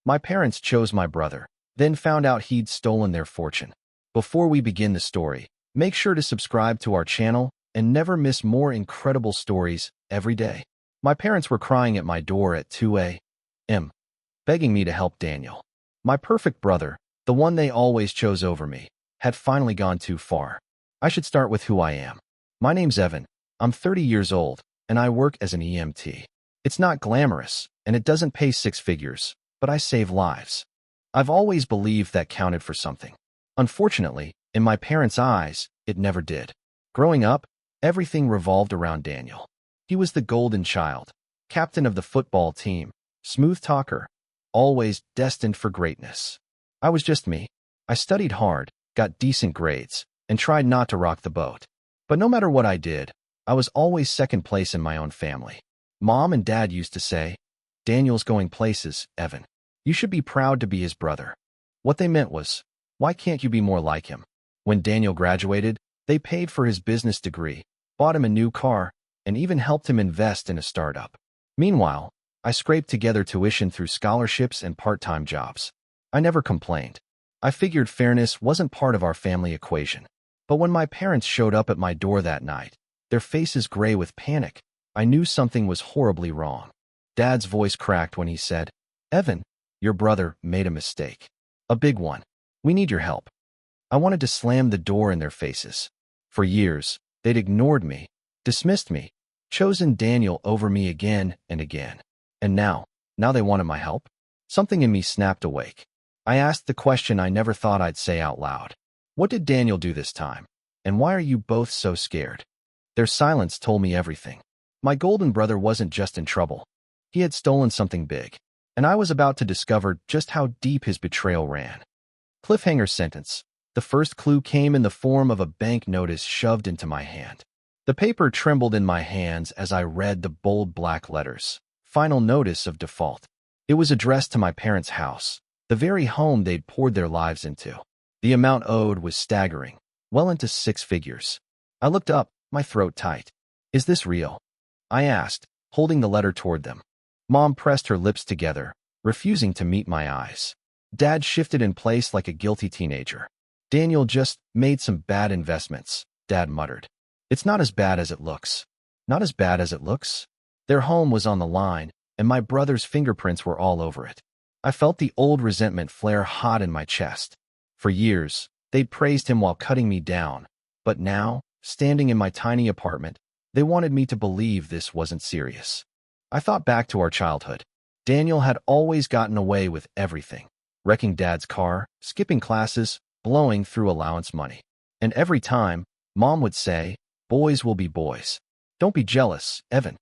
My parents chose my brother, then found out he'd stolen their fortune. Before we begin the story, make sure to subscribe to our channel and never miss more incredible stories every day. My parents were crying at my door at 2 a.m., begging me to help Daniel. My perfect brother, the one they always chose over me, had finally gone too far. I should start with who I am. My name's Evan. I'm 30 years old, and I work as an EMT. It's not glamorous, and it doesn't pay six figures, but I save lives. I've always believed that counted for something. Unfortunately, in my parents' eyes, it never did. Growing up, everything revolved around Daniel. He was the golden child, captain of the football team, smooth talker, always destined for greatness. I was just me. I studied hard, got decent grades, and tried not to rock the boat. But no matter what I did, I was always second place in my own family. Mom and Dad used to say, "Daniel's going places, Evan. You should be proud to be his brother." What they meant was, why can't you be more like him? When Daniel graduated, they paid for his business degree, bought him a new car, and even helped him invest in a startup. Meanwhile, I scraped together tuition through scholarships and part-time jobs. I never complained. I figured fairness wasn't part of our family equation. But when my parents showed up at my door that night, their faces gray with panic, I knew something was horribly wrong. Dad's voice cracked when he said, "Evan, your brother made a mistake. A big one. We need your help." I wanted to slam the door in their faces. For years, they'd ignored me, dismissed me, chosen Daniel over me again and again. And now they wanted my help? Something in me snapped awake. I asked the question I never thought I'd say out loud. What did Daniel do this time? And why are you both so scared? Their silence told me everything. My golden brother wasn't just in trouble. He had stolen something big, and I was about to discover just how deep his betrayal ran. Cliffhanger sentence. The first clue came in the form of a bank notice shoved into my hand. The paper trembled in my hands as I read the bold black letters. Final notice of default. It was addressed to my parents' house, the very home they'd poured their lives into. The amount owed was staggering, well into six figures. I looked up, my throat tight. "Is this real?" I asked, holding the letter toward them. Mom pressed her lips together, refusing to meet my eyes. Dad shifted in place like a guilty teenager. "Daniel just made some bad investments," Dad muttered. "It's not as bad as it looks." Not as bad as it looks? Their home was on the line, and my brother's fingerprints were all over it. I felt the old resentment flare hot in my chest. For years, they'd praised him while cutting me down, but now, standing in my tiny apartment, they wanted me to believe this wasn't serious. I thought back to our childhood. Daniel had always gotten away with everything, wrecking Dad's car, skipping classes, blowing through allowance money. And every time, Mom would say, "Boys will be boys. Don't be jealous, Evan."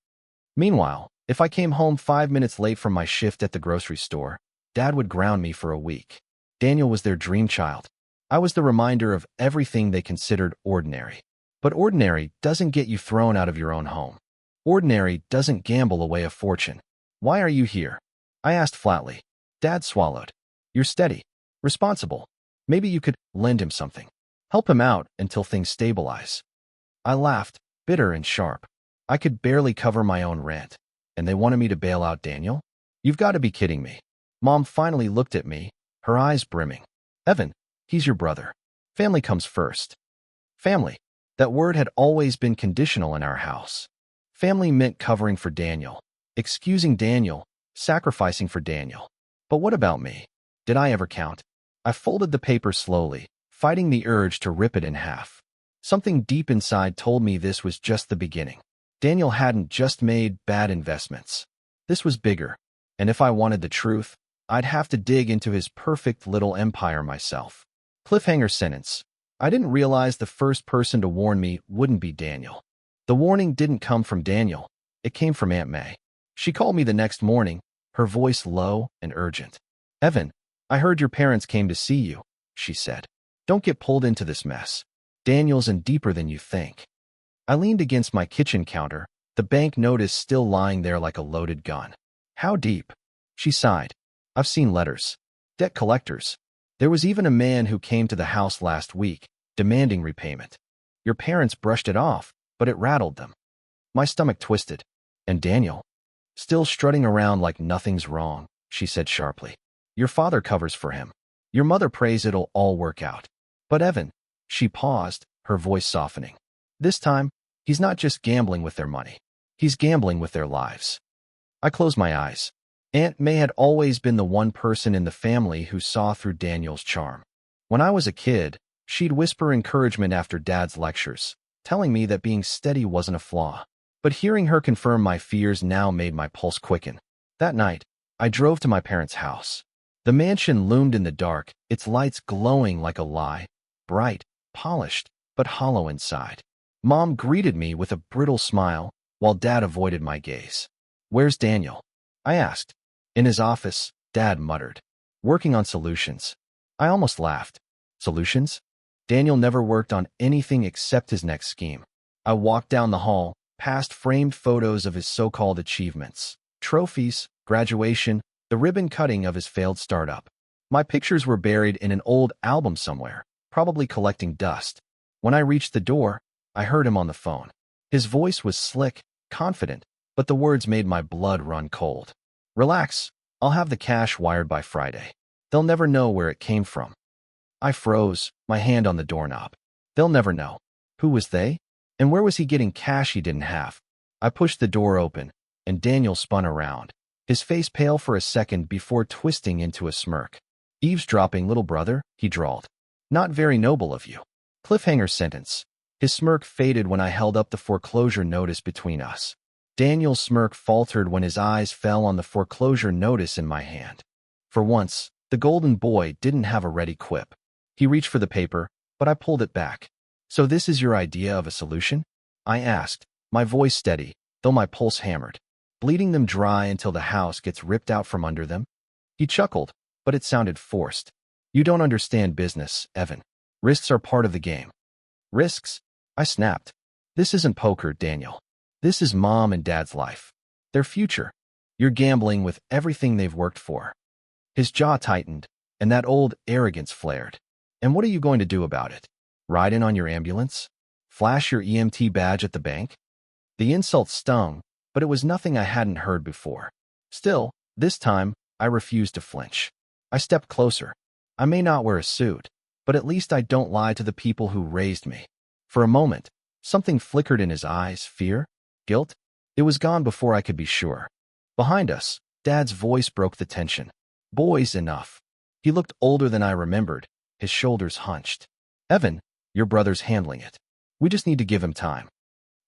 Meanwhile, if I came home 5 minutes late from my shift at the grocery store, Dad would ground me for a week. Daniel was their dream child. I was the reminder of everything they considered ordinary. But ordinary doesn't get you thrown out of your own home. Ordinary doesn't gamble away a fortune. "Why are you here?" I asked flatly. Dad swallowed. "You're steady, responsible. Maybe you could lend him something. Help him out until things stabilize." I laughed, bitter and sharp. I could barely cover my own rent, and they wanted me to bail out Daniel? "You've got to be kidding me." Mom finally looked at me, her eyes brimming. "Evan, he's your brother. Family comes first." Family. That word had always been conditional in our house. Family meant covering for Daniel, excusing Daniel, sacrificing for Daniel. But what about me? Did I ever count? I folded the paper slowly, fighting the urge to rip it in half. Something deep inside told me this was just the beginning. Daniel hadn't just made bad investments. This was bigger, and if I wanted the truth, I'd have to dig into his perfect little empire myself. Cliffhanger sentence. I didn't realize the first person to warn me wouldn't be Daniel. The warning didn't come from Daniel. It came from Aunt May. She called me the next morning, her voice low and urgent. "Evan, I heard your parents came to see you," she said. "Don't get pulled into this mess. Daniel's in deeper than you think." I leaned against my kitchen counter, the bank notice still lying there like a loaded gun. "How deep?" She sighed. "I've seen letters. Debt collectors. There was even a man who came to the house last week, demanding repayment. Your parents brushed it off, but it rattled them." My stomach twisted. "And Daniel?" "Still strutting around like nothing's wrong," she said sharply. Your father covers for him. Your mother prays it'll all work out. But Evan, she paused, her voice softening. This time, he's not just gambling with their money. He's gambling with their lives. I closed my eyes. Aunt May had always been the one person in the family who saw through Daniel's charm. When I was a kid, she'd whisper encouragement after Dad's lectures, telling me that being steady wasn't a flaw. But hearing her confirm my fears now made my pulse quicken. That night, I drove to my parents' house. The mansion loomed in the dark, its lights glowing like a lie, bright, polished, but hollow inside. Mom greeted me with a brittle smile, while Dad avoided my gaze. "Where's Daniel?" I asked. "In his office," Dad muttered. "Working on solutions." I almost laughed. Solutions? Daniel never worked on anything except his next scheme. I walked down the hall, past framed photos of his so-called achievements, trophies, graduation, the ribbon cutting of his failed startup. My pictures were buried in an old album somewhere, probably collecting dust. When I reached the door, I heard him on the phone. His voice was slick, confident, but the words made my blood run cold. "Relax, I'll have the cash wired by Friday. They'll never know where it came from." I froze, my hand on the doorknob. They'll never know. Who was they? And where was he getting cash he didn't have? I pushed the door open, and Daniel spun around, his face pale for a second before twisting into a smirk. "Eavesdropping, little brother," he drawled. "Not very noble of you." Cliffhanger sentence. His smirk faded when I held up the foreclosure notice between us. Daniel's smirk faltered when his eyes fell on the foreclosure notice in my hand. For once, the golden boy didn't have a ready quip. He reached for the paper, but I pulled it back. "So this is your idea of a solution?" I asked, my voice steady, though my pulse hammered. "Bleeding them dry until the house gets ripped out from under them?" He chuckled, but it sounded forced. "You don't understand business, Evan. Risks are part of the game." "Risks?" I snapped. "This isn't poker, Daniel. This is Mom and Dad's life. Their future. You're gambling with everything they've worked for." His jaw tightened, and that old arrogance flared. "And what are you going to do about it? Ride in on your ambulance? Flash your EMT badge at the bank?" The insult stung, but it was nothing I hadn't heard before. Still, this time, I refused to flinch. I stepped closer. "I may not wear a suit, but at least I don't lie to the people who raised me." For a moment, something flickered in his eyes. Fear? Guilt? It was gone before I could be sure. Behind us, Dad's voice broke the tension. "Boys, enough." He looked older than I remembered, his shoulders hunched. "Evan, your brother's handling it. We just need to give him time."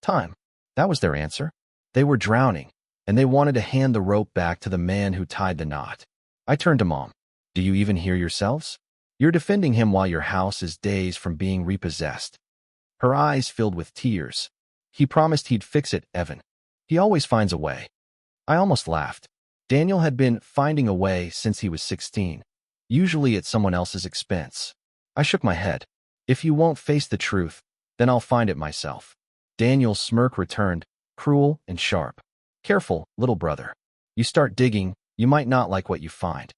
Time. That was their answer. They were drowning, and they wanted to hand the rope back to the man who tied the knot. I turned to Mom. "Do you even hear yourselves? You're defending him while your house is days from being repossessed." Her eyes filled with tears. "He promised he'd fix it, Evan. He always finds a way." I almost laughed. Daniel had been finding a way since he was 16, usually at someone else's expense. I shook my head. "If you won't face the truth, then I'll find it myself." Daniel's smirk returned, cruel and sharp. "Careful, little brother. You start digging, you might not like what you find."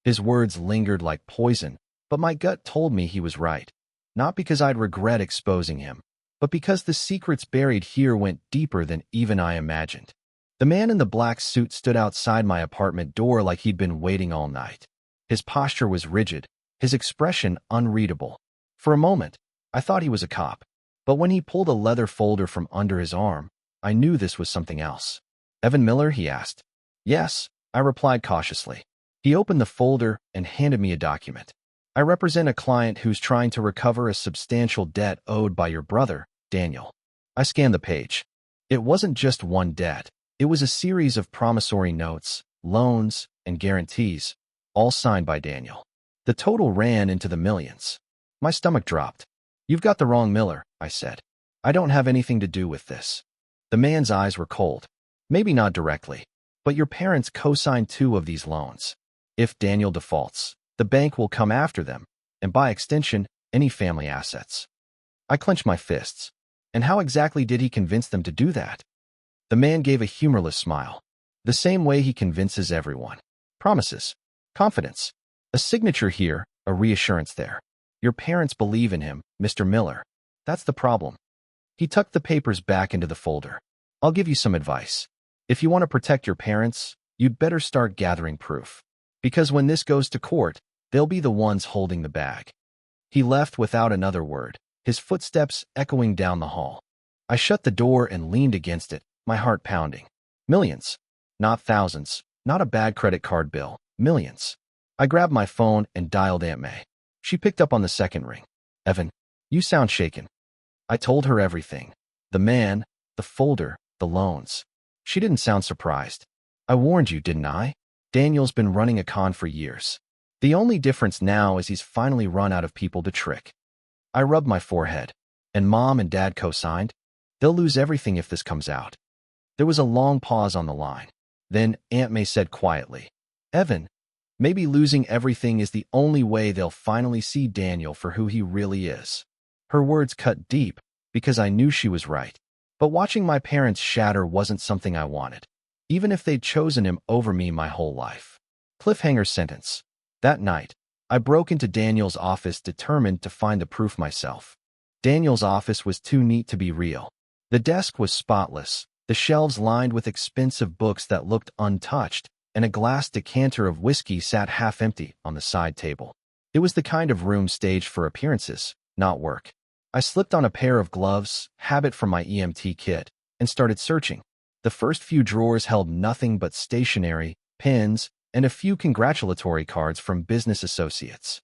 His words lingered like poison, but my gut told me he was right. Not because I'd regret exposing him, but because the secrets buried here went deeper than even I imagined. The man in the black suit stood outside my apartment door like he'd been waiting all night. His posture was rigid, his expression unreadable. For a moment, I thought he was a cop, but when he pulled a leather folder from under his arm, I knew this was something else. "Evan Miller?" he asked. "Yes," I replied cautiously. He opened the folder and handed me a document. "I represent a client who's trying to recover a substantial debt owed by your brother, Daniel." I scanned the page. It wasn't just one debt. It was a series of promissory notes, loans, and guarantees, all signed by Daniel. The total ran into the millions. My stomach dropped. "You've got the wrong Miller," I said. "I don't have anything to do with this." The man's eyes were cold. "Maybe not directly, but your parents co-signed 2 of these loans. If Daniel defaults, the bank will come after them, and by extension, any family assets." I clenched my fists. And how exactly did he convince them to do that? The man gave a humorless smile. "The same way he convinces everyone. Promises. Confidence. A signature here, a reassurance there. Your parents believe in him, Mr. Miller. That's the problem." He tucked the papers back into the folder. "I'll give you some advice. If you want to protect your parents, you'd better start gathering proof. Because when this goes to court, they'll be the ones holding the bag. He left without another word, his footsteps echoing down the hall. I shut the door and leaned against it, my heart pounding. Millions. Not thousands. Not a bad credit card bill. Millions. I grabbed my phone and dialed Aunt May. She picked up on the second ring. Evan, you sound shaken. I told her everything. The man, the folder, the loans. She didn't sound surprised. I warned you, didn't I? Daniel's been running a con for years. The only difference now is he's finally run out of people to trick. I rubbed my forehead. And Mom and Dad co-signed? They'll lose everything if this comes out. There was a long pause on the line. Then Aunt May said quietly, Evan, maybe losing everything is the only way they'll finally see Daniel for who he really is. Her words cut deep because I knew she was right. But watching my parents shatter wasn't something I wanted, even if they'd chosen him over me my whole life. Cliffhanger sentence. That night, I broke into Daniel's office determined to find the proof myself. Daniel's office was too neat to be real. The desk was spotless, the shelves lined with expensive books that looked untouched, and a glass decanter of whiskey sat half-empty on the side table. It was the kind of room staged for appearances, not work. I slipped on a pair of gloves, habit from my EMT kit, and started searching. The first few drawers held nothing but stationery, pens, and a few congratulatory cards from business associates.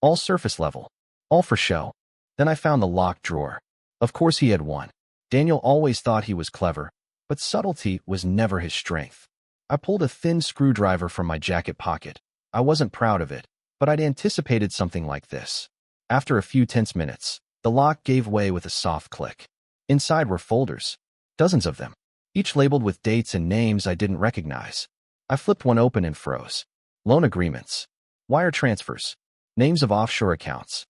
All surface level, all for show. Then I found the locked drawer. Of course he had one. Daniel always thought he was clever, but subtlety was never his strength. I pulled a thin screwdriver from my jacket pocket. I wasn't proud of it, but I'd anticipated something like this. After a few tense minutes, the lock gave way with a soft click. Inside were folders, dozens of them, each labeled with dates and names I didn't recognize. I flipped one open and froze. Loan agreements, wire transfers, names of offshore accounts.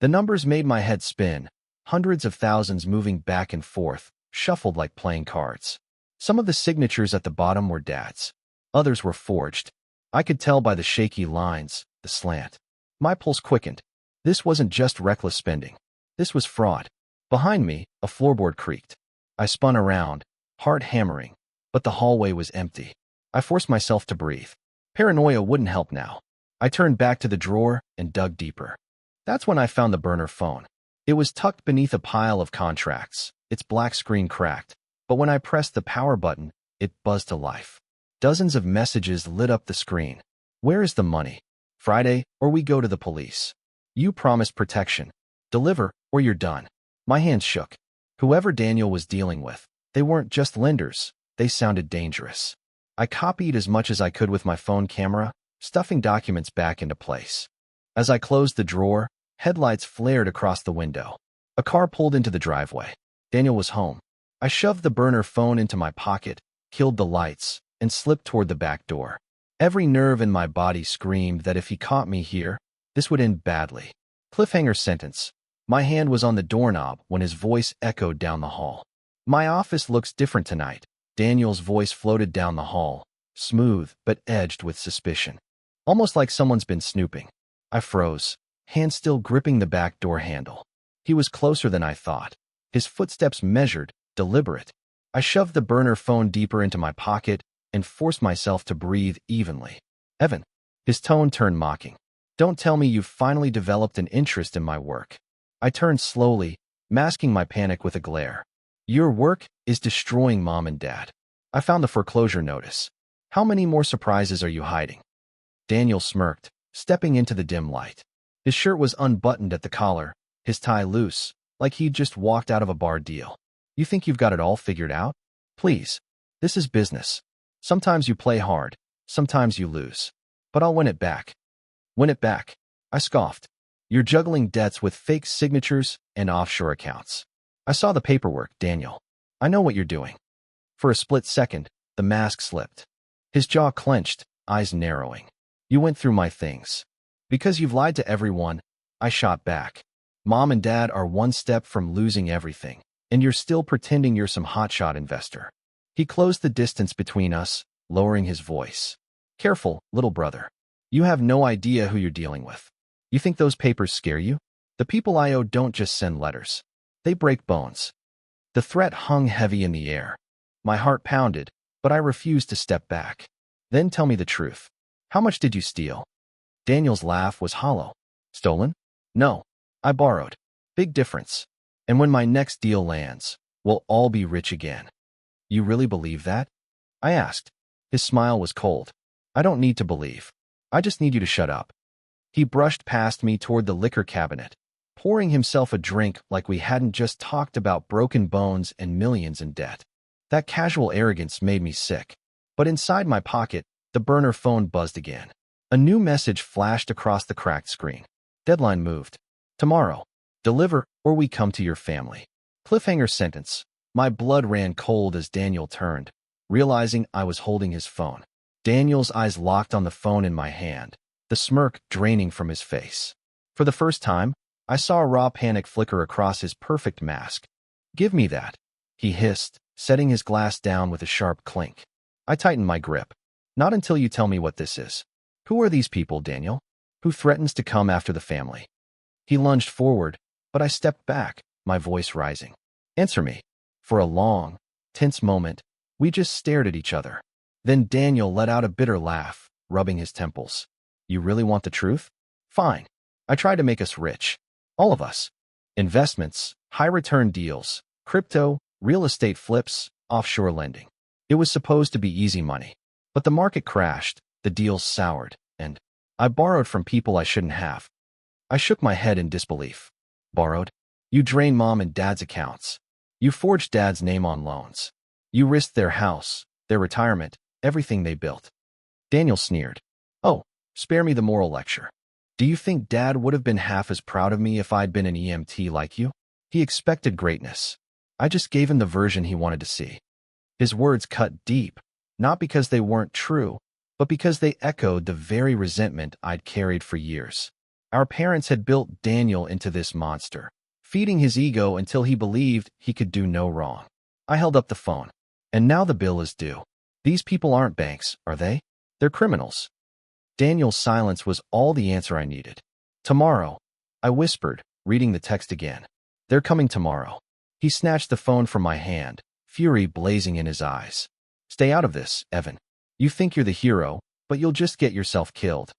The numbers made my head spin, hundreds of thousands moving back and forth, shuffled like playing cards. Some of the signatures at the bottom were Dad's. Others were forged. I could tell by the shaky lines, the slant. My pulse quickened. This wasn't just reckless spending. This was fraud. Behind me, a floorboard creaked. I spun around, heart hammering, but the hallway was empty. I forced myself to breathe. Paranoia wouldn't help now. I turned back to the drawer and dug deeper. That's when I found the burner phone. It was tucked beneath a pile of contracts, its black screen cracked, but when I pressed the power button, it buzzed to life. Dozens of messages lit up the screen. Where is the money? Friday, or we go to the police. You promised protection. Deliver, or you're done. My hands shook. Whoever Daniel was dealing with, they weren't just lenders, they sounded dangerous. I copied as much as I could with my phone camera, stuffing documents back into place. As I closed the drawer, headlights flared across the window. A car pulled into the driveway. Daniel was home. I shoved the burner phone into my pocket, killed the lights, and slipped toward the back door. Every nerve in my body screamed that if he caught me here, this would end badly. Cliffhanger sentence. My hand was on the doorknob when his voice echoed down the hall. My office looks different tonight. Daniel's voice floated down the hall, smooth but edged with suspicion. Almost like someone's been snooping. I froze, hand still gripping the back door handle. He was closer than I thought. His footsteps measured, deliberate. I shoved the burner phone deeper into my pocket and forced myself to breathe evenly. Evan. His tone turned mocking. Don't tell me you've finally developed an interest in my work. I turned slowly, masking my panic with a glare. Your work is destroying Mom and Dad. I found the foreclosure notice. How many more surprises are you hiding? Daniel smirked, stepping into the dim light. His shirt was unbuttoned at the collar, his tie loose, like he'd just walked out of a bar deal. You think you've got it all figured out? Please. This is business. Sometimes you play hard, sometimes you lose. But I'll win it back. Win it back. I scoffed. You're juggling debts with fake signatures and offshore accounts. I saw the paperwork, Daniel. I know what you're doing. For a split second, the mask slipped. His jaw clenched, eyes narrowing. You went through my things. Because you've lied to everyone, I shot back. Mom and Dad are one step from losing everything, and you're still pretending you're some hotshot investor. He closed the distance between us, lowering his voice. Careful, little brother. You have no idea who you're dealing with. You think those papers scare you? The people I owe don't just send letters. They break bones. The threat hung heavy in the air. My heart pounded, but I refused to step back. Then tell me the truth. How much did you steal? Daniel's laugh was hollow. Stolen? No, I borrowed. Big difference. And when my next deal lands, we'll all be rich again. You really believe that? I asked. His smile was cold. I don't need to believe. I just need you to shut up. He brushed past me toward the liquor cabinet, pouring himself a drink like we hadn't just talked about broken bones and millions in debt. That casual arrogance made me sick. But inside my pocket, the burner phone buzzed again. A new message flashed across the cracked screen. Deadline moved. Tomorrow. Deliver, or we come to your family. Cliffhanger sentence. My blood ran cold as Daniel turned, realizing I was holding his phone. Daniel's eyes locked on the phone in my hand, the smirk draining from his face. For the first time, I saw a raw panic flicker across his perfect mask. Give me that, he hissed, setting his glass down with a sharp clink. I tightened my grip. Not until you tell me what this is. Who are these people, Daniel? Who threatens to come after the family? He lunged forward, but I stepped back, my voice rising. Answer me. For a long, tense moment, we just stared at each other. Then Daniel let out a bitter laugh, rubbing his temples. You really want the truth? Fine. I tried to make us rich. All of us. Investments, high-return deals, crypto, real estate flips, offshore lending. It was supposed to be easy money. But the market crashed, the deals soured, and I borrowed from people I shouldn't have. I shook my head in disbelief. Borrowed? You drained Mom and Dad's accounts. You forged Dad's name on loans. You risked their house, their retirement, everything they built. Daniel sneered. Oh, spare me the moral lecture. Do you think Dad would have been half as proud of me if I'd been an EMT like you? He expected greatness. I just gave him the version he wanted to see. His words cut deep, not because they weren't true, but because they echoed the very resentment I'd carried for years. Our parents had built Daniel into this monster, feeding his ego until he believed he could do no wrong. I held up the phone. And now the bill is due. These people aren't banks, are they? They're criminals. Daniel's silence was all the answer I needed. Tomorrow, I whispered, reading the text again. They're coming tomorrow. He snatched the phone from my hand, fury blazing in his eyes. Stay out of this, Evan. You think you're the hero, but you'll just get yourself killed.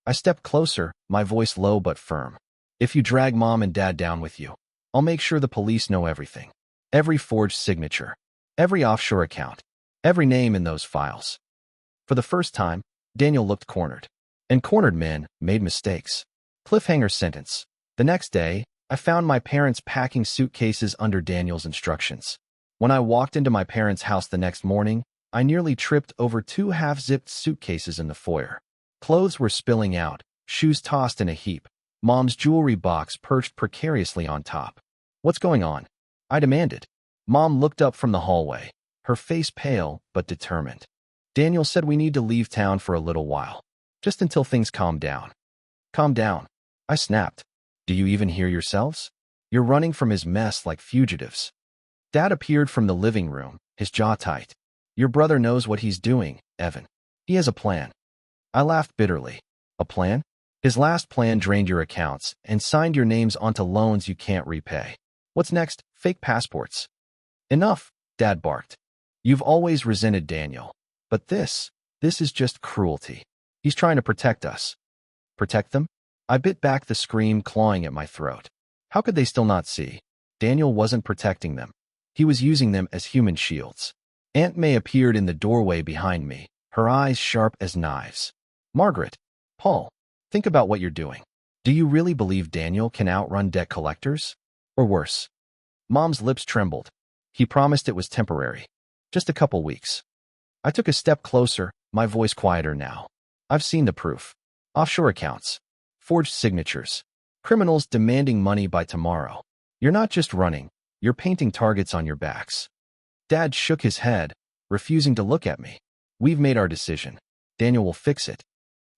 I stepped closer, my voice low but firm. If you drag Mom and Dad down with you, I'll make sure the police know everything. Every forged signature, every offshore account, every name in those files. For the first time, Daniel looked cornered. And cornered men made mistakes. Cliffhanger sentence. The next day, I found my parents packing suitcases under Daniel's instructions. When I walked into my parents' house the next morning, I nearly tripped over 2 half-zipped suitcases in the foyer. Clothes were spilling out, shoes tossed in a heap, Mom's jewelry box perched precariously on top. What's going on? I demanded. Mom looked up from the hallway, her face pale but determined. Daniel said we need to leave town for a little while, just until things calm down. Calm down, I snapped. Do you even hear yourselves? You're running from his mess like fugitives. Dad appeared from the living room, his jaw tight. Your brother knows what he's doing, Evan. He has a plan. I laughed bitterly. A plan? His last plan drained your accounts and signed your names onto loans you can't repay. What's next? Fake passports. Enough, Dad barked. You've always resented Daniel. But this is just cruelty. He's trying to protect us. Protect them? I bit back the scream clawing at my throat. How could they still not see? Daniel wasn't protecting them. He was using them as human shields. Aunt May appeared in the doorway behind me, her eyes sharp as knives. Margaret, Paul, think about what you're doing. Do you really believe Daniel can outrun debt collectors? Or worse? Mom's lips trembled. He promised it was temporary. Just a couple weeks. I took a step closer, my voice quieter now. I've seen the proof. Offshore accounts. Forged signatures. Criminals demanding money by tomorrow. You're not just running, you're painting targets on your backs. Dad shook his head, refusing to look at me. We've made our decision. Daniel will fix it.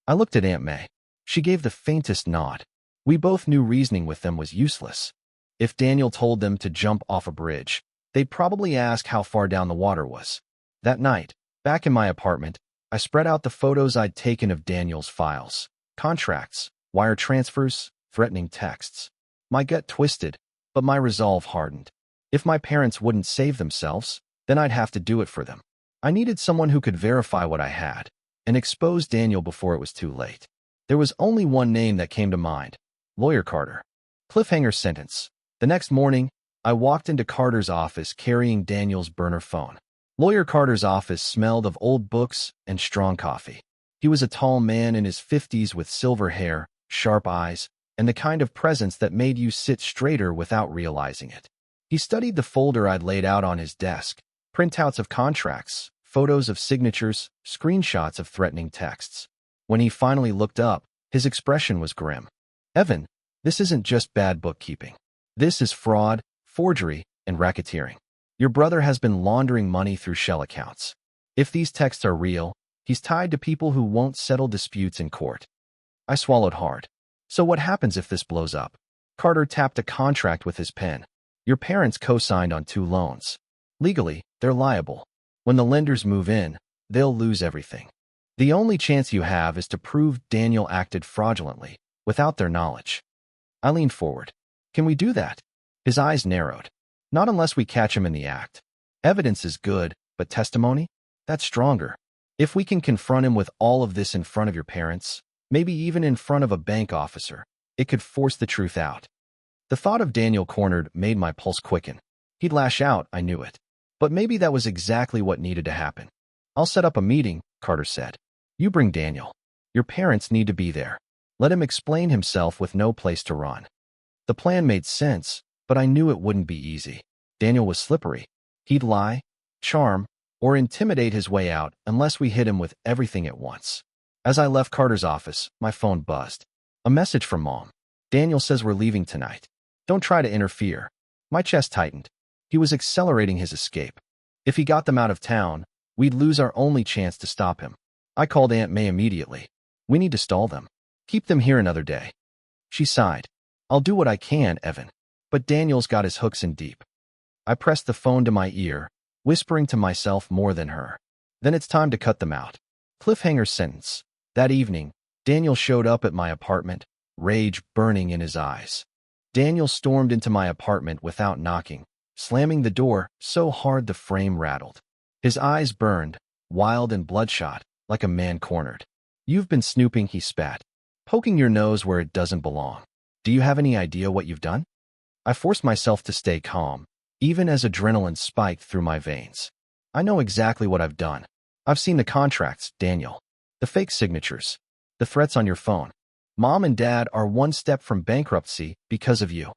I looked at Aunt May. She gave the faintest nod. We both knew reasoning with them was useless. If Daniel told them to jump off a bridge, they'd probably ask how far down the water was. That night, back in my apartment, I spread out the photos I'd taken of Daniel's files. Contracts, wire transfers, threatening texts. My gut twisted, but my resolve hardened. If my parents wouldn't save themselves, then I'd have to do it for them. I needed someone who could verify what I had. and expose Daniel before it was too late. There was only one name that came to mind: Lawyer Carter. Cliffhanger sentence. The next morning, I walked into Carter's office carrying Daniel's burner phone. Lawyer Carter's office smelled of old books and strong coffee. He was a tall man in his 50s with silver hair, sharp eyes, and the kind of presence that made you sit straighter without realizing it. He studied the folder I'd laid out on his desk: printouts of contracts, photos of signatures, screenshots of threatening texts. When he finally looked up, his expression was grim. "Evan, this isn't just bad bookkeeping. This is fraud, forgery, and racketeering. Your brother has been laundering money through shell accounts. If these texts are real, he's tied to people who won't settle disputes in court." I swallowed hard. "So what happens if this blows up?" Carter tapped a contract with his pen. "Your parents co-signed on 2 loans. Legally, they're liable. When the lenders move in, they'll lose everything. The only chance you have is to prove Daniel acted fraudulently, without their knowledge." I leaned forward. "Can we do that?" His eyes narrowed. "Not unless we catch him in the act. Evidence is good, but testimony? That's stronger. If we can confront him with all of this in front of your parents, maybe even in front of a bank officer, it could force the truth out." The thought of Daniel cornered made my pulse quicken. He'd lash out, I knew it. But maybe that was exactly what needed to happen. "I'll set up a meeting," Carter said. "You bring Daniel. Your parents need to be there. Let him explain himself with no place to run." The plan made sense, but I knew it wouldn't be easy. Daniel was slippery. He'd lie, charm, or intimidate his way out unless we hit him with everything at once. As I left Carter's office, my phone buzzed. A message from Mom. "Daniel says we're leaving tonight. Don't try to interfere." My chest tightened. He was accelerating his escape. If he got them out of town, we'd lose our only chance to stop him. I called Aunt May immediately. "We need to stall them. Keep them here another day." She sighed. "I'll do what I can, Evan. But Daniel's got his hooks in deep." I pressed the phone to my ear, whispering to myself more than her. "Then it's time to cut them out." Cliffhanger sentence. That evening, Daniel showed up at my apartment, rage burning in his eyes. Daniel stormed into my apartment without knocking, slamming the door so hard the frame rattled. His eyes burned, wild and bloodshot, like a man cornered. "You've been snooping," he spat, "poking your nose where it doesn't belong. Do you have any idea what you've done?" I forced myself to stay calm, even as adrenaline spiked through my veins. "I know exactly what I've done. I've seen the contracts, Daniel. The fake signatures. The threats on your phone. Mom and Dad are one step from bankruptcy because of you."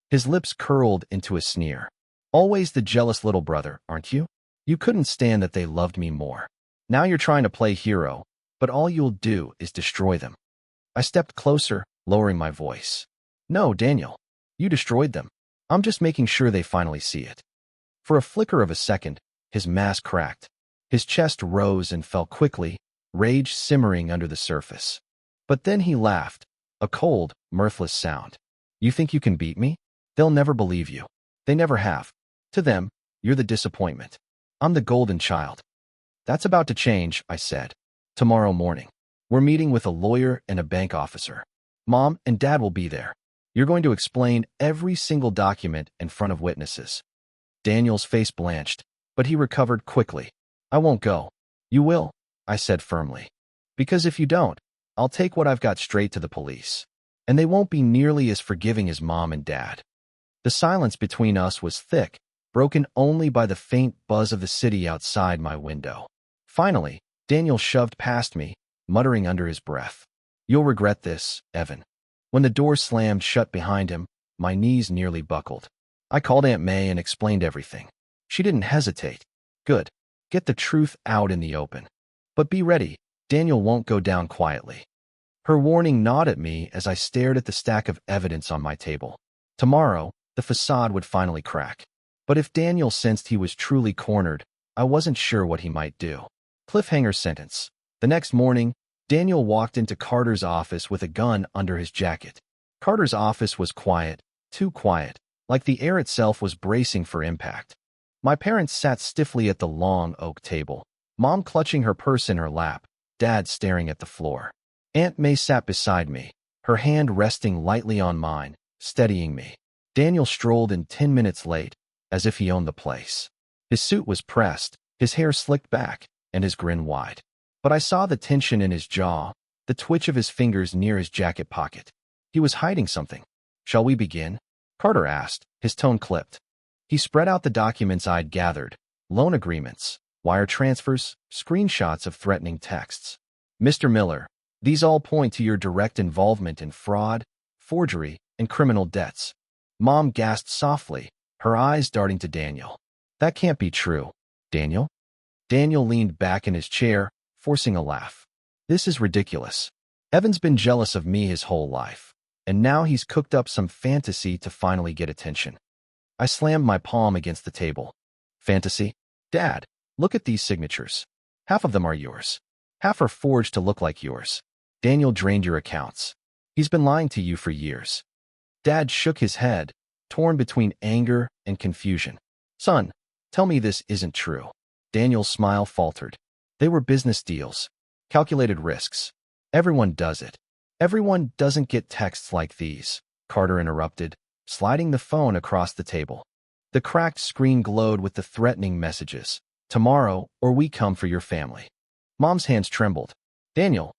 His lips curled into a sneer. "Always the jealous little brother, aren't you? You couldn't stand that they loved me more. Now you're trying to play hero, but all you'll do is destroy them." I stepped closer, lowering my voice. "No, Daniel. You destroyed them. I'm just making sure they finally see it." For a flicker of a second, his mask cracked. His chest rose and fell quickly, rage simmering under the surface. But then he laughed, a cold, mirthless sound. "You think you can beat me? They'll never believe you. They never have. To them, you're the disappointment. I'm the golden child." "That's about to change," I said. "Tomorrow morning. We're meeting with a lawyer and a bank officer. Mom and Dad will be there. You're going to explain every single document in front of witnesses." Daniel's face blanched, but he recovered quickly. "I won't go." "You will," I said firmly. "Because if you don't, I'll take what I've got straight to the police. And they won't be nearly as forgiving as Mom and Dad." The silence between us was thick, broken only by the faint buzz of the city outside my window. Finally, Daniel shoved past me, muttering under his breath, "You'll regret this, Evan." When the door slammed shut behind him, my knees nearly buckled. I called Aunt May and explained everything. She didn't hesitate. "Good. Get the truth out in the open. But be ready, Daniel won't go down quietly." Her warning gnawed at me as I stared at the stack of evidence on my table. Tomorrow, the facade would finally crack. But if Daniel sensed he was truly cornered, I wasn't sure what he might do. Cliffhanger sentence. The next morning, Daniel walked into Carter's office with a gun under his jacket. Carter's office was quiet, too quiet, like the air itself was bracing for impact. My parents sat stiffly at the long oak table, Mom clutching her purse in her lap, Dad staring at the floor. Aunt May sat beside me, her hand resting lightly on mine, steadying me. Daniel strolled in 10 minutes late, as if he owned the place. His suit was pressed, his hair slicked back, and his grin wide. But I saw the tension in his jaw, the twitch of his fingers near his jacket pocket. He was hiding something. "Shall we begin?" Carter asked, his tone clipped. He spread out the documents I'd gathered: loan agreements, wire transfers, screenshots of threatening texts. "Mr. Miller, these all point to your direct involvement in fraud, forgery, and criminal debts." Mom gasped softly, her eyes darting to Daniel. "That can't be true." "Daniel?" Daniel leaned back in his chair, forcing a laugh. "This is ridiculous. Evan's been jealous of me his whole life, and now he's cooked up some fantasy to finally get attention." I slammed my palm against the table. "Fantasy? Dad, look at these signatures. Half of them are yours. Half are forged to look like yours. Daniel drained your accounts. He's been lying to you for years." Dad shook his head, torn between anger and confusion. "Son, tell me this isn't true." Daniel's smile faltered. "They were business deals. Calculated risks. Everyone does it." "Everyone doesn't get texts like these," Carter interrupted, sliding the phone across the table. The cracked screen glowed with the threatening messages. "Tomorrow, or we come for your family." Mom's hands trembled. "Daniel,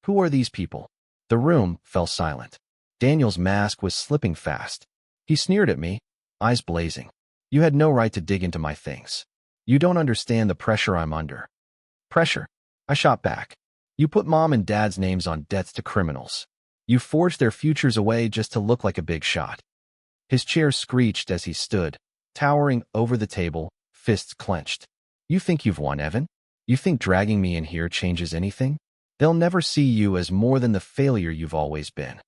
who are these people?" The room fell silent. Daniel's mask was slipping fast. He sneered at me, eyes blazing. "You had no right to dig into my things. You don't understand the pressure I'm under." "Pressure?" I shot back. "You put Mom and Dad's names on debts to criminals. You forged their futures away just to look like a big shot." His chair screeched as he stood, towering over the table, fists clenched. "You think you've won, Evan? You think dragging me in here changes anything? They'll never see you as more than the failure you've always been."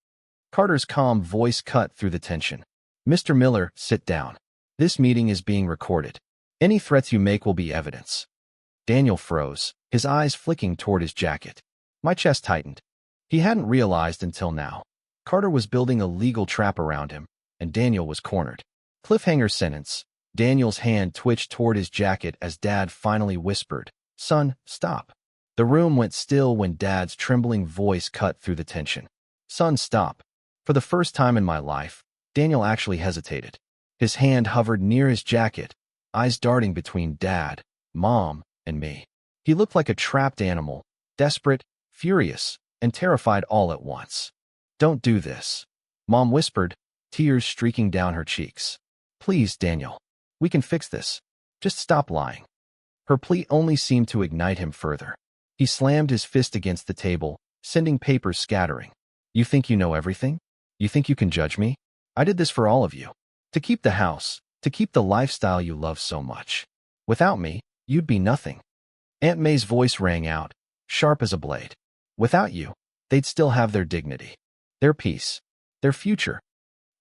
Carter's calm voice cut through the tension. "Mr. Miller, sit down. This meeting is being recorded. Any threats you make will be evidence." Daniel froze, his eyes flicking toward his jacket. My chest tightened. He hadn't realized until now. Carter was building a legal trap around him, and Daniel was cornered. Cliffhanger sentence. Daniel's hand twitched toward his jacket as Dad finally whispered, "Son, stop." The room went still when Dad's trembling voice cut through the tension. "Son, stop." For the first time in my life, Daniel actually hesitated. His hand hovered near his jacket, eyes darting between Dad, Mom, and me. He looked like a trapped animal, desperate, furious, and terrified all at once. "Don't do this," Mom whispered, tears streaking down her cheeks. "Please, Daniel. We can fix this. Just stop lying." Her plea only seemed to ignite him further. He slammed his fist against the table, sending papers scattering. "You think you know everything? You think you can judge me? I did this for all of you. To keep the house, to keep the lifestyle you love so much. Without me, you'd be nothing." Aunt May's voice rang out, sharp as a blade. "Without you, they'd still have their dignity, their peace, their future."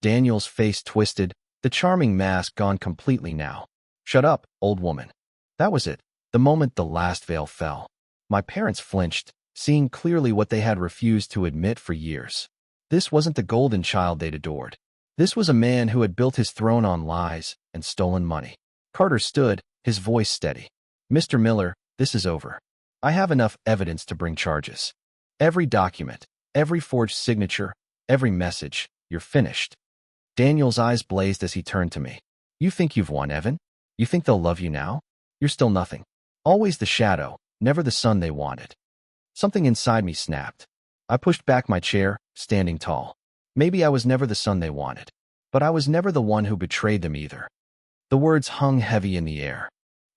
Daniel's face twisted, the charming mask gone completely now. "Shut up, old woman." That was it, the moment the last veil fell. My parents flinched, seeing clearly what they had refused to admit for years. This wasn't the golden child they'd adored. This was a man who had built his throne on lies and stolen money. Carter stood, his voice steady. "Mr. Miller, this is over. I have enough evidence to bring charges. Every document, every forged signature, every message. You're finished." Daniel's eyes blazed as he turned to me. "You think you've won, Evan? You think they'll love you now? You're still nothing. Always the shadow, never the son they wanted." Something inside me snapped. I pushed back my chair, standing tall. Maybe I was never the son they wanted, but I was never the one who betrayed them either. The words hung heavy in the air.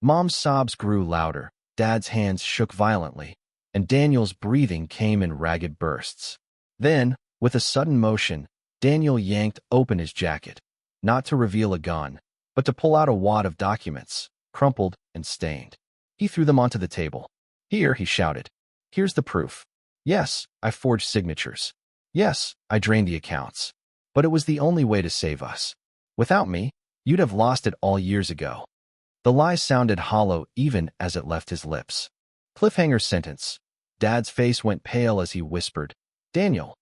Mom's sobs grew louder, Dad's hands shook violently, and Daniel's breathing came in ragged bursts. Then, with a sudden motion, Daniel yanked open his jacket, not to reveal a gun, but to pull out a wad of documents, crumpled and stained. He threw them onto the table. "Here," he shouted. "Here's the proof. Yes, I forged signatures. Yes, I drained the accounts. But it was the only way to save us. Without me, you'd have lost it all years ago." The lie sounded hollow even as it left his lips. Cliffhanger sentence. Dad's face went pale as he whispered, "Daniel,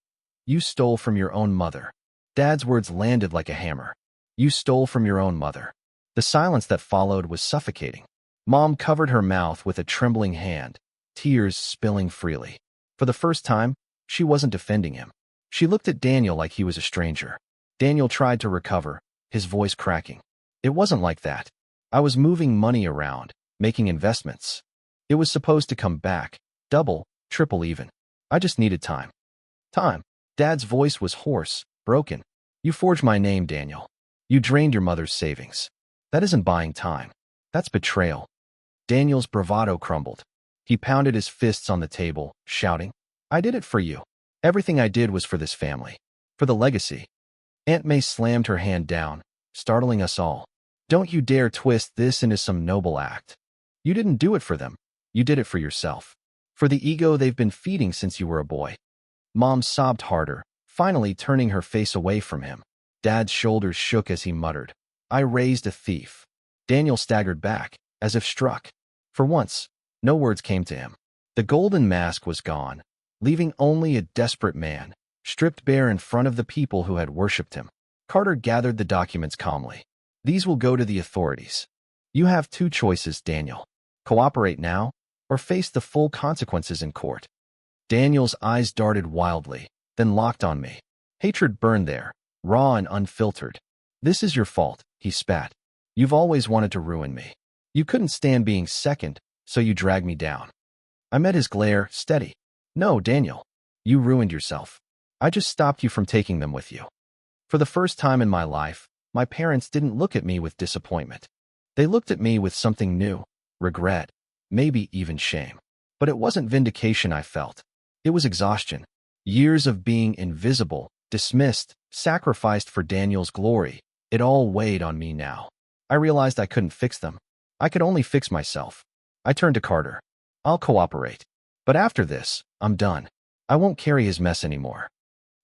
you stole from your own mother." Dad's words landed like a hammer. "You stole from your own mother." The silence that followed was suffocating. Mom covered her mouth with a trembling hand, tears spilling freely. For the first time, she wasn't defending him. She looked at Daniel like he was a stranger. Daniel tried to recover, his voice cracking. "It wasn't like that. I was moving money around, making investments. It was supposed to come back. Double, triple even. I just needed time. Time. Dad's voice was hoarse, broken. You forged my name, Daniel. You drained your mother's savings. That isn't buying time. That's betrayal. Daniel's bravado crumbled. He pounded his fists on the table, shouting, I did it for you. Everything I did was for this family. For the legacy. Aunt May slammed her hand down, startling us all. Don't you dare twist this into some noble act. You didn't do it for them. You did it for yourself. For the ego they've been feeding since you were a boy. Mom sobbed harder, finally turning her face away from him. Dad's shoulders shook as he muttered, I raised a thief. Daniel staggered back, as if struck. For once, no words came to him. The golden mask was gone, leaving only a desperate man, stripped bare in front of the people who had worshipped him. Carter gathered the documents calmly. These will go to the authorities. You have two choices, Daniel. Cooperate now, or face the full consequences in court. Daniel's eyes darted wildly, then locked on me. Hatred burned there, raw and unfiltered. This is your fault, he spat. You've always wanted to ruin me. You couldn't stand being second, so you dragged me down. I met his glare, steady. No, Daniel. You ruined yourself. I just stopped you from taking them with you. For the first time in my life, my parents didn't look at me with disappointment. They looked at me with something new, regret, maybe even shame. But it wasn't vindication I felt. It was exhaustion. Years of being invisible, dismissed, sacrificed for Daniel's glory. It all weighed on me now. I realized I couldn't fix them. I could only fix myself. I turned to Carter. I'll cooperate. But after this, I'm done. I won't carry his mess anymore.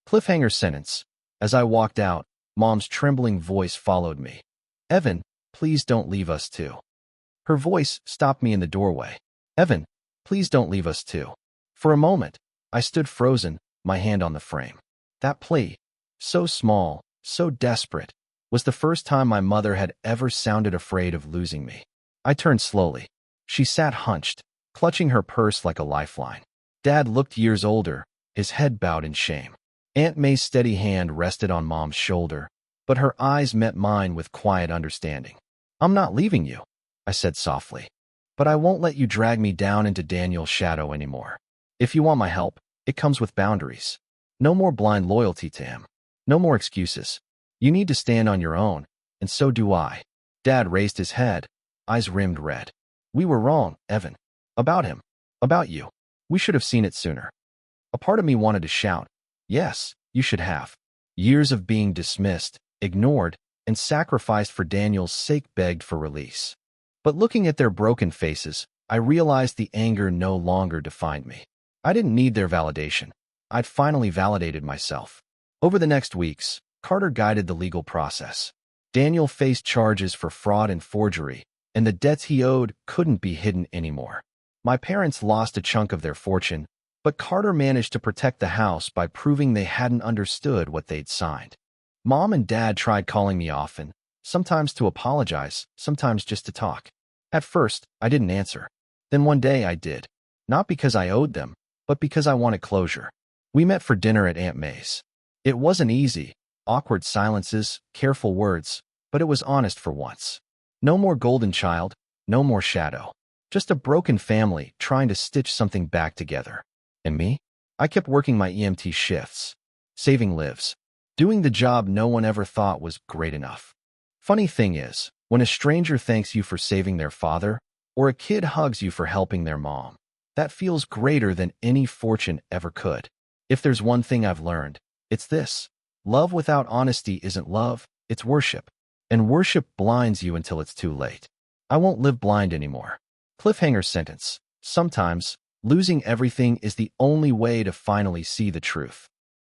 Cliffhanger sentence. As I walked out, Mom's trembling voice followed me. Evan, please don't leave us too. Her voice stopped me in the doorway. Evan, please don't leave us too. For a moment, I stood frozen, my hand on the frame. That plea, so small, so desperate, was the first time my mother had ever sounded afraid of losing me. I turned slowly. She sat hunched, clutching her purse like a lifeline. Dad looked years older, his head bowed in shame. Aunt May's steady hand rested on Mom's shoulder, but her eyes met mine with quiet understanding. I'm not leaving you, I said softly. But I won't let you drag me down into Daniel's shadow anymore. If you want my help, it comes with boundaries. No more blind loyalty to him. No more excuses. You need to stand on your own, and so do I. Dad raised his head, eyes rimmed red. We were wrong, Evan. About him. About you. We should have seen it sooner. A part of me wanted to shout, yes, you should have. Years of being dismissed, ignored, and sacrificed for Daniel's sake begged for release. But looking at their broken faces, I realized the anger no longer defined me. I didn't need their validation. I'd finally validated myself. Over the next weeks, Carter guided the legal process. Daniel faced charges for fraud and forgery, and the debts he owed couldn't be hidden anymore. My parents lost a chunk of their fortune, but Carter managed to protect the house by proving they hadn't understood what they'd signed. Mom and Dad tried calling me often, sometimes to apologize, sometimes just to talk. At first, I didn't answer. Then one day I did. Not because I owed them, but because I wanted closure. We met for dinner at Aunt May's. It wasn't easy, awkward silences, careful words, but it was honest for once. No more golden child, no more shadow. Just a broken family trying to stitch something back together. And me? I kept working my EMT shifts, saving lives, doing the job no one ever thought was great enough. Funny thing is, when a stranger thanks you for saving their father, or a kid hugs you for helping their mom, that feels greater than any fortune ever could. If there's one thing I've learned, it's this. Love without honesty isn't love, it's worship. And worship blinds you until it's too late. I won't live blind anymore. Cliffhanger sentence. Sometimes, losing everything is the only way to finally see the truth.